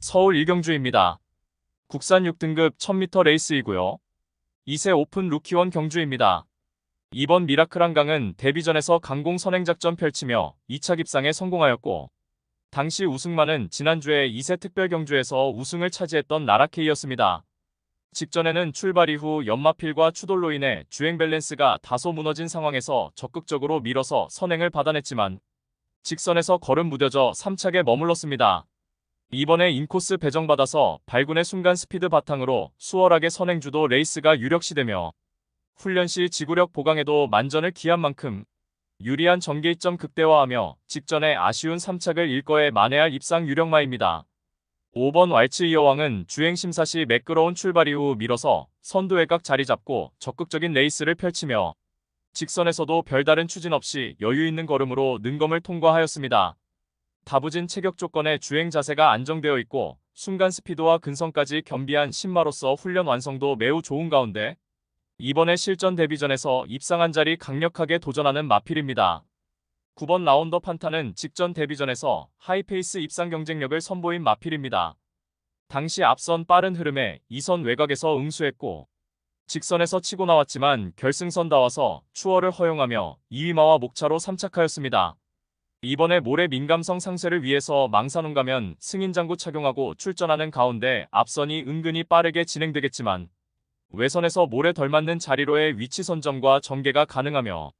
서울 이경주입니다. 국산 6등급 1000m 레이스이고요. 2세 오픈 루키원 경주입니다. 이번 미라클 한강은 데뷔전에서 강공 선행작전 펼치며 2차 입상에 성공하였고, 당시 우승만은 지난주에 2세 특별 경주에서 우승을 차지했던 나라케이였습니다. 직전에는 출발 이후 연마필과 추돌로 인해 주행 밸런스가 다소 무너진 상황에서 적극적으로 밀어서 선행을 받아냈지만 직선에서 걸음 무뎌져 3착에 머물렀습니다. 이번에 인코스 배정받아서 발군의 순간 스피드 바탕으로 수월하게 선행주도 레이스가 유력시되며 훈련 시 지구력 보강에도 만전을 기한 만큼 유리한 전개이점 극대화하며 직전에 아쉬운 3착을 일거에 만회할 입상 유력마입니다. 5번 왈츠 여왕은 주행심사 시 매끄러운 출발 이후 밀어서 선두 외곽 자리 잡고 적극적인 레이스를 펼치며 직선에서도 별다른 추진 없이 여유 있는 걸음으로 능검을 통과하였습니다. 다부진 체격 조건에 주행 자세가 안정되어 있고 순간 스피드와 근성까지 겸비한 신마로서 훈련 완성도 매우 좋은 가운데 이번에 실전 데뷔전에서 입상한 자리 강력하게 도전하는 마필입니다. 9번 라운더 판타는 직전 데뷔전에서 하이페이스 입상 경쟁력을 선보인 마필입니다. 당시 앞선 빠른 흐름에 2선 외곽에서 응수했고 직선에서 치고 나왔지만 결승선 닿아서 추월을 허용하며 2위마와 목차로 3착하였습니다. 이번에 모래 민감성 상쇄를 위해서 망사눈 가면 승인장구 착용하고 출전하는 가운데 앞선이 은근히 빠르게 진행되겠지만 외선에서 모래 덜 맞는 자리로의 위치 선점과 전개가 가능하며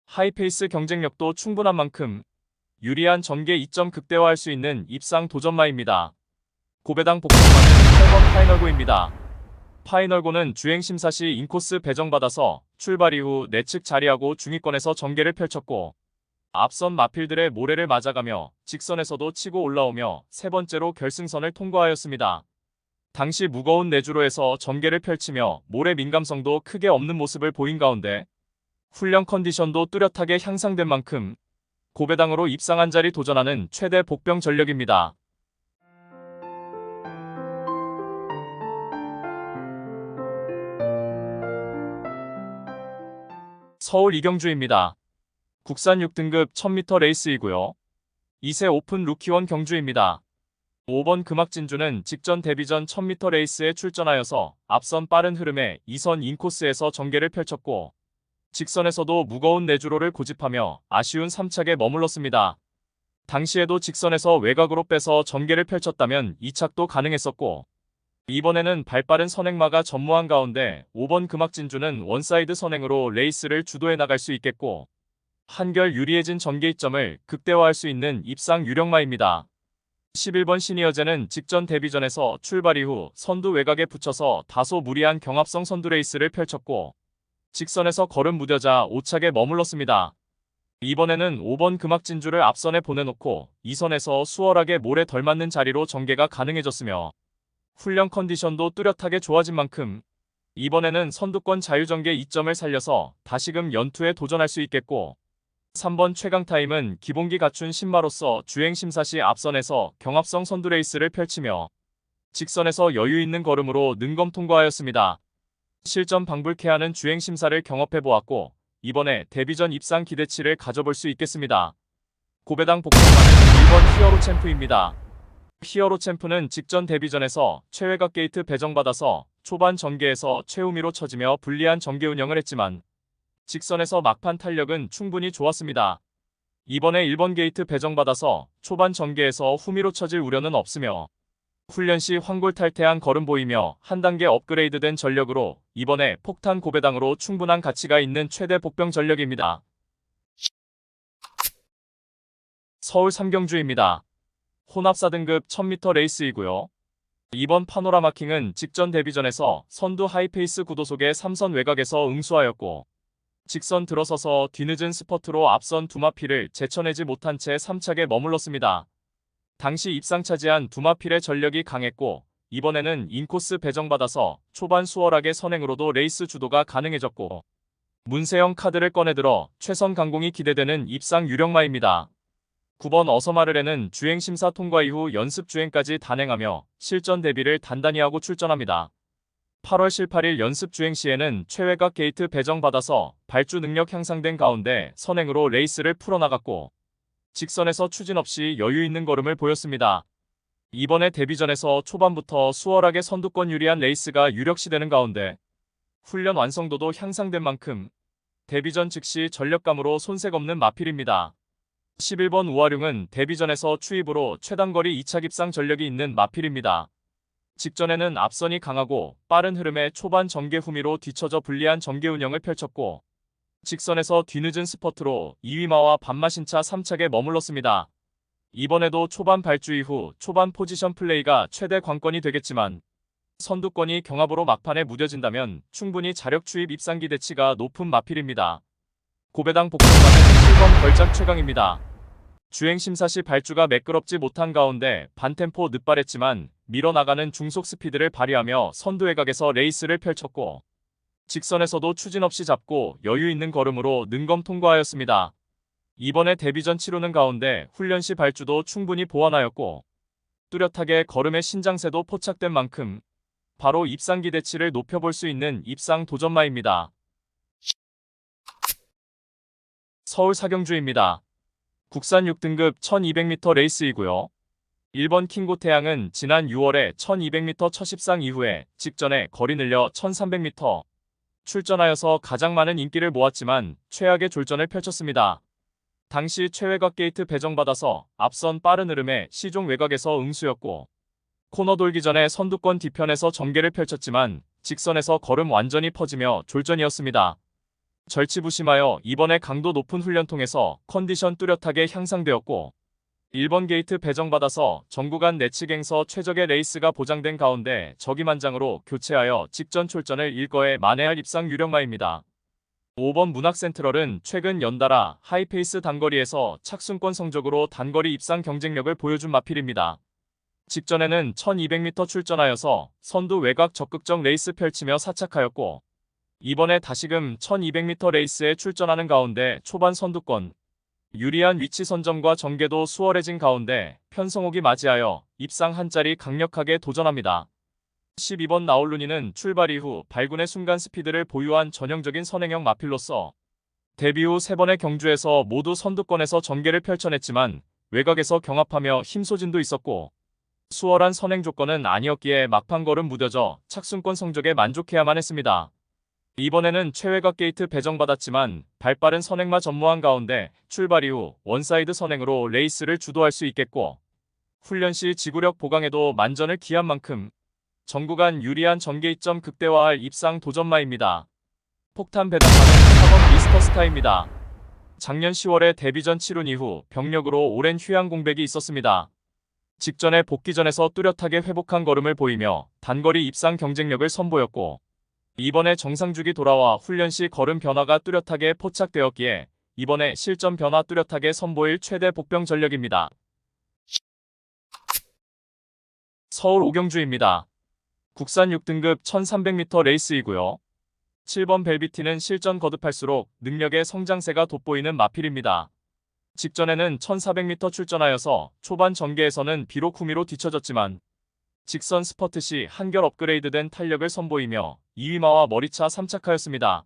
하이페이스 경쟁력도 충분한 만큼 유리한 전개 이점 극대화할 수 있는 입상 도전마입니다. 고배당 복숭아는 8번 파이널고입니다. 파이널고는 주행심사 시 인코스 배정받아서 출발 이후 내측 자리하고 중위권에서 전개를 펼쳤고 앞선 마필들의 모래를 맞아가며 직선에서도 치고 올라오며 세 번째로 결승선을 통과하였습니다. 당시 무거운 내주로에서 전개를 펼치며 모래 민감성도 크게 없는 모습을 보인 가운데 훈련 컨디션도 뚜렷하게 향상된 만큼 고배당으로 입상한 자리 도전하는 최대 복병 전력입니다. 서울 이경주입니다. 국산 6등급 1000m 레이스이고요. 2세 오픈 루키원 경주입니다. 5번 금악진주는 직전 데뷔전 1000m 레이스에 출전하여서 앞선 빠른 흐름에 2선 인코스에서 전개를 펼쳤고 직선에서도 무거운 내주로를 고집하며 아쉬운 3착에 머물렀습니다. 당시에도 직선에서 외곽으로 빼서 전개를 펼쳤다면 2착도 가능했었고 이번에는 발빠른 선행마가 전무한 가운데 5번 금악진주는 원사이드 선행으로 레이스를 주도해 나갈 수 있겠고 한결 유리해진 전개이점을 극대화할 수 있는 입상 유력마입니다. 11번 시니어제는 직전 데뷔전에서 출발 이후 선두 외곽에 붙여서 다소 무리한 경합성 선두 레이스를 펼쳤고 직선에서 걸음 무뎌자 5착에 머물렀습니다. 이번에는 5번 금악진주를 앞선에 보내놓고 2선에서 수월하게 모래 덜 맞는 자리로 전개가 가능해졌으며 훈련 컨디션도 뚜렷하게 좋아진 만큼 이번에는 선두권 자유전개 이점을 살려서 다시금 연투에 도전할 수 있겠고 3번 최강타임은 기본기 갖춘 신마로서 주행심사 시 앞선에서 경합성 선두 레이스를 펼치며 직선에서 여유 있는 걸음으로 능검 통과하였습니다. 실전 방불케하는 주행심사를 경험해보았고 이번에 데뷔전 입상 기대치를 가져볼 수 있겠습니다. 고배당 복숭아는 1번 히어로 챔프입니다. 히어로 챔프는 직전 데뷔전에서 최외곽 게이트 배정받아서 초반 전개에서 최우미로 처지며 불리한 전개 운영을 했지만 직선에서 막판 탄력은 충분히 좋았습니다. 이번에 1번 게이트 배정받아서 초반 전개에서 후미로 처질 우려는 없으며 훈련 시 황골탈퇴한 걸음 보이며 한 단계 업그레이드된 전력으로 이번에 폭탄 고배당으로 충분한 가치가 있는 최대 복병 전력입니다. 서울 삼경주입니다. 혼합 4등급 1000m 레이스이고요. 이번 파노라마킹은 직전 데뷔전에서 선두 하이페이스 구도 속의 3선 외곽에서 응수하였고 직선 들어서서 뒤늦은 스퍼트로 앞선 두마필을 제쳐내지 못한 채 3착에 머물렀습니다. 당시 입상 차지한 두마필의 전력이 강했고 이번에는 인코스 배정받아서 초반 수월하게 선행으로도 레이스 주도가 가능해졌고 문세영 카드를 꺼내들어 최선 강공이 기대되는 입상 유력마입니다. 9번 어서마르레는 주행심사 통과 이후 연습 주행까지 단행하며 실전 대비를 단단히 하고 출전합니다. 8월 18일 연습 주행 시에는 최외곽 게이트 배정받아서 발주 능력 향상된 가운데 선행으로 레이스를 풀어나갔고 직선에서 추진 없이 여유 있는 걸음을 보였습니다. 이번에 데뷔전에서 초반부터 수월하게 선두권 유리한 레이스가 유력시되는 가운데 훈련 완성도도 향상된 만큼 데뷔전 즉시 전력감으로 손색 없는 마필입니다. 11번 우아룡은 데뷔전에서 추입으로 최단거리 2차 입상 전력이 있는 마필입니다. 직전에는 앞선이 강하고 빠른 흐름의 초반 전개 후미로 뒤처져 불리한 전개 운영을 펼쳤고 직선에서 뒤늦은 스퍼트로 2위마와 반마신차 3착에 머물렀습니다. 이번에도 초반 발주 이후 초반 포지션 플레이가 최대 관건이 되겠지만 선두권이 경합으로 막판에 무뎌진다면 충분히 자력 추입 입상 기대치가 높은 마필입니다. 고배당 복선과는 7번 걸작 최강입니다. 주행 심사 시 발주가 매끄럽지 못한 가운데 반템포 늦발했지만 밀어나가는 중속 스피드를 발휘하며 선두 외곽에서 레이스를 펼쳤고 직선에서도 추진 없이 잡고 여유 있는 걸음으로 능검 통과하였습니다. 이번에 데뷔전 치르는 가운데 훈련 시 발주도 충분히 보완하였고 뚜렷하게 걸음의 신장세도 포착된 만큼 바로 입상 기대치를 높여볼 수 있는 입상 도전마입니다. 서울 사경주입니다. 국산 6등급 1200m 레이스이고요. 1번 킹고 태양은 지난 6월에 1200m 첫 입상 이후에 직전에 거리 늘려 1300m 출전하여서 가장 많은 인기를 모았지만 최악의 졸전을 펼쳤습니다. 당시 최외곽 게이트 배정받아서 앞선 빠른 흐름에 시종 외곽에서 응수였고 코너 돌기 전에 선두권 뒤편에서 전개를 펼쳤지만 직선에서 걸음 완전히 퍼지며 졸전이었습니다. 절치부심하여 이번에 강도 높은 훈련 통해서 컨디션 뚜렷하게 향상되었고 1번 게이트 배정받아서 전구간 내측행서 최적의 레이스가 보장된 가운데 적임한장으로 교체하여 직전 출전을 일거에 만회할 입상 유력마입니다. 5번 문학센트럴은 최근 연달아 하이페이스 단거리에서 착순권 성적으로 단거리 입상 경쟁력을 보여준 마필입니다. 직전에는 1200m 출전하여서 선두 외곽 적극적 레이스 펼치며 사착하였고 이번에 다시금 1200m 레이스에 출전하는 가운데 초반 선두권 유리한 위치 선점과 전개도 수월해진 가운데 편성옥이 맞이하여 입상 한 자리 강력하게 도전합니다. 12번 나올루니는 출발 이후 발군의 순간 스피드를 보유한 전형적인 선행형 마필로서 데뷔 후 3번의 경주에서 모두 선두권에서 전개를 펼쳐냈지만 외곽에서 경합하며 힘소진도 있었고 수월한 선행 조건은 아니었기에 막판 걸음 무뎌져 착순권 성적에 만족해야만 했습니다. 이번에는 최외곽 게이트 배정받았지만 발빠른 선행마 전무한 가운데 출발 이후 원사이드 선행으로 레이스를 주도할 수 있겠고 훈련 시 지구력 보강에도 만전을 기한 만큼 전구간 유리한 전개 이점 극대화할 입상 도전마입니다. 폭탄 배당마는 4번 미스터 스타입니다. 작년 10월에 데뷔전 치룬 이후 병력으로 오랜 휴양 공백이 있었습니다. 직전에 복귀전에서 뚜렷하게 회복한 걸음을 보이며 단거리 입상 경쟁력을 선보였고 이번에 정상주기 돌아와 훈련 시 걸음 변화가 뚜렷하게 포착되었기에 이번에 실전 변화 뚜렷하게 선보일 최대 복병 전력입니다. 서울 오경주입니다. 국산 6등급 1300m 레이스이고요. 7번 벨비티는 실전 거듭할수록 능력의 성장세가 돋보이는 마필입니다. 직전에는 1400m 출전하여서 초반 전개에서는 비록 후미로 뒤처졌지만 직선 스퍼트 시 한결 업그레이드된 탄력을 선보이며 2위마와 머리차 3착하였습니다.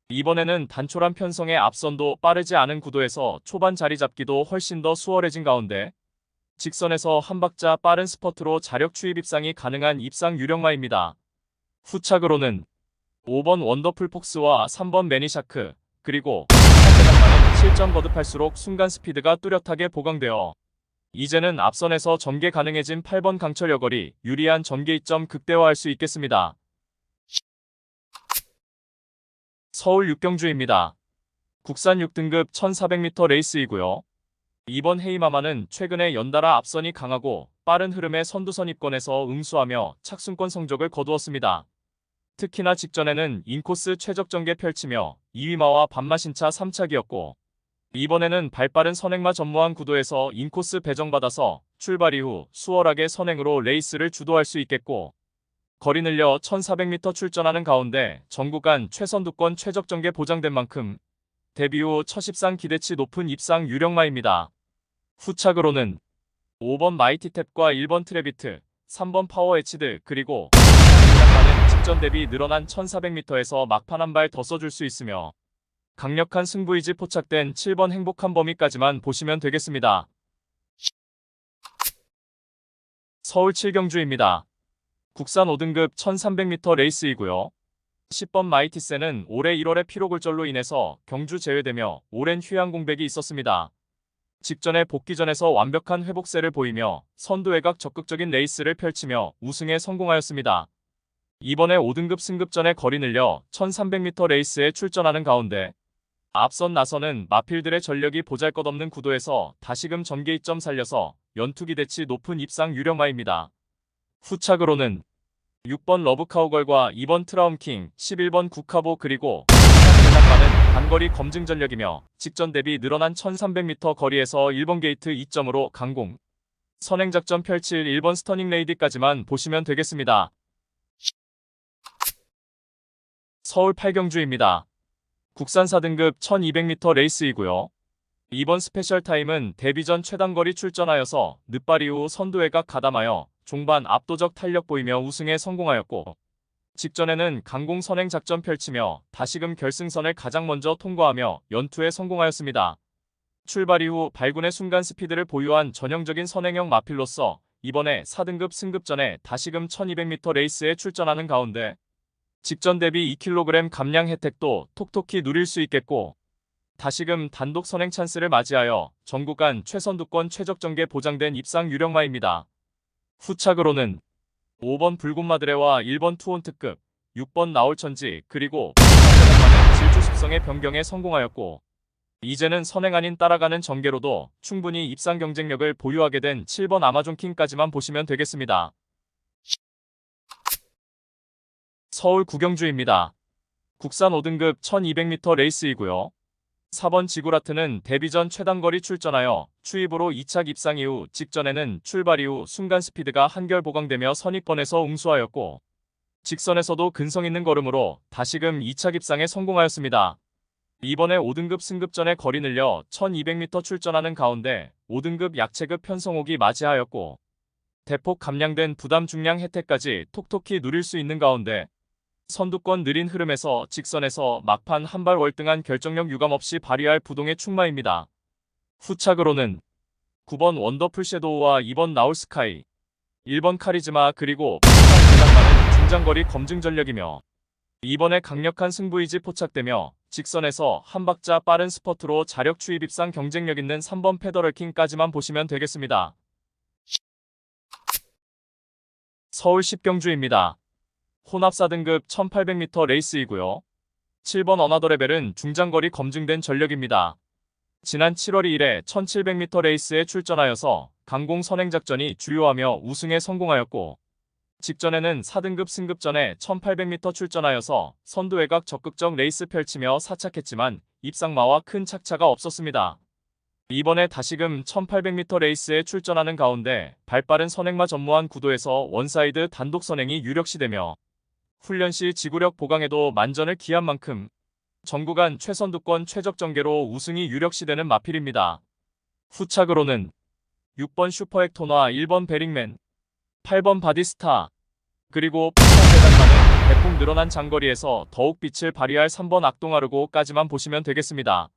이번에는 단촐한 편성의 앞선도 빠르지 않은 구도에서 초반 자리 잡기도 훨씬 더 수월해진 가운데 직선에서 한 박자 빠른 스퍼트로 자력 추입 입상이 가능한 입상 유력마입니다. 후착으로는 5번 원더풀 폭스와 3번 매니샤크 그리고 페달만은 실전 거듭할수록 순간 스피드가 뚜렷하게 보강되어 이제는 앞선에서 전개 가능해진 8번 강철 여거리 유리한 전개 이점 극대화할 수 있겠습니다. 서울 육경주입니다. 국산 6등급 1400m 레이스이고요. 이번 헤이마마는 최근에 연달아 앞선이 강하고 빠른 흐름의 선두선 입권에서 응수하며 착순권 성적을 거두었습니다. 특히나 직전에는 인코스 최적 전개 펼치며 2위마와 반마신차 3착이었고 이번에는 발빠른 선행마 전무한 구도에서 인코스 배정받아서 출발 이후 수월하게 선행으로 레이스를 주도할 수 있겠고 거리 늘려 1400m 출전하는 가운데 전구간 최선두권 최적 전개 보장된 만큼 데뷔 후 첫 입상 기대치 높은 입상 유력마입니다. 후착으로는 5번 마이티탭과 1번 트레비트, 3번 파워 에치드 그리고 3번 직전 대비 늘어난 1400m에서 막판 한 발 더 써줄 수 있으며 강력한 승부의지 포착된 7번 행복한 범위까지만 보시면 되겠습니다. 서울 7경주입니다. 국산 5등급 1300m 레이스이고요. 10번 마이티세는 올해 1월에 피로골절로 인해서 경주 제외되며 오랜 휴양 공백이 있었습니다. 직전에 복귀전에서 완벽한 회복세를 보이며 선두외곽 적극적인 레이스를 펼치며 우승에 성공하였습니다. 이번에 5등급 승급전에 거리 늘려 1300m 레이스에 출전하는 가운데 앞선 나서는 마필들의 전력이 보잘것없는 구도에서 다시금 전개이점 살려서 연투 기대치 높은 입상 유력마입니다. 후착으로는 6번 러브카우걸과 2번 트라움킹, 11번 국카보 그리고 대낙마는 단거리 검증 전력이며 직전 대비 늘어난 1300m 거리에서 1번 게이트 2점으로 강공, 선행작전 펼칠 1번 스터닝 레이디까지만 보시면 되겠습니다. 서울 8경주입니다. 국산 4등급 1200m 레이스이고요. 이번 스페셜 타임은 데뷔전 최단거리 출전하여서 늦발 이후 선두외곽 가담하여 종반 압도적 탄력 보이며 우승에 성공하였고 직전에는 강공 선행 작전 펼치며 다시금 결승선을 가장 먼저 통과하며 연투에 성공하였습니다. 출발 이후 발군의 순간 스피드를 보유한 전형적인 선행형 마필로서 이번에 4등급 승급전에 다시금 1200m 레이스에 출전하는 가운데 직전 대비 2kg 감량 혜택도 톡톡히 누릴 수 있겠고 다시금 단독 선행 찬스를 맞이하여 전국간 최선두권 최적전개 보장된 입상 유력마입니다. 후착으로는 5번 붉은마드레와 1번 투혼 특급, 6번 나올천지 그리고 8번 질주 습성의 변경에 성공하였고 이제는 선행 아닌 따라가는 전개로도 충분히 입상 경쟁력을 보유하게 된 7번 아마존킹까지만 보시면 되겠습니다. 서울 9경주입니다. 국산 5등급 1200m 레이스이고요. 4번 지구라트는 데뷔전 최단거리 출전하여 추입으로 2착 입상 이후 직전에는 출발 이후 순간 스피드가 한결 보강되며 선입번에서 응수하였고 직선에서도 근성 있는 걸음으로 다시금 2착 입상에 성공하였습니다. 이번에 5등급 승급전에 거리 늘려 1200m 출전하는 가운데 5등급 약체급 편성옥이 맞이하였고 대폭 감량된 부담 중량 혜택까지 톡톡히 누릴 수 있는 가운데 선두권 느린 흐름에서 직선에서 막판 한발 월등한 결정력 유감없이 발휘할 부동의 충마입니다. 후착으로는 9번 원더풀 섀도우와 2번 나울스카이, 1번 카리즈마 그리고 8번 대낙마는 중장거리 검증 전력이며 이번에 강력한 승부의지 포착되며 직선에서 한 박자 빠른 스퍼트로 자력 추입 입상 경쟁력 있는 3번 페더럴킹까지만 보시면 되겠습니다. 서울 10경주입니다. 혼합 4등급 1800m 레이스이고요. 7번 어나더레벨은 중장거리 검증된 전력입니다. 지난 7월 2일에 1700m 레이스에 출전하여서 강공 선행작전이 주요하며 우승에 성공하였고 직전에는 4등급 승급전에 1800m 출전하여서 선두외곽 적극적 레이스 펼치며 사착했지만 입상마와 큰 착차가 없었습니다. 이번에 다시금 1800m 레이스에 출전하는 가운데 발빠른 선행마 전무한 구도에서 원사이드 단독 선행이 유력시되며 훈련 시 지구력 보강에도 만전을 기한 만큼 전구간 최선두권 최적전개로 우승이 유력시되는 마필입니다. 후착으로는 6번 슈퍼액토나 1번 베링맨, 8번 바디스타, 그리고 8번 대단마는 대폭 늘어난 장거리에서 더욱 빛을 발휘할 3번 악동아르고까지만 보시면 되겠습니다.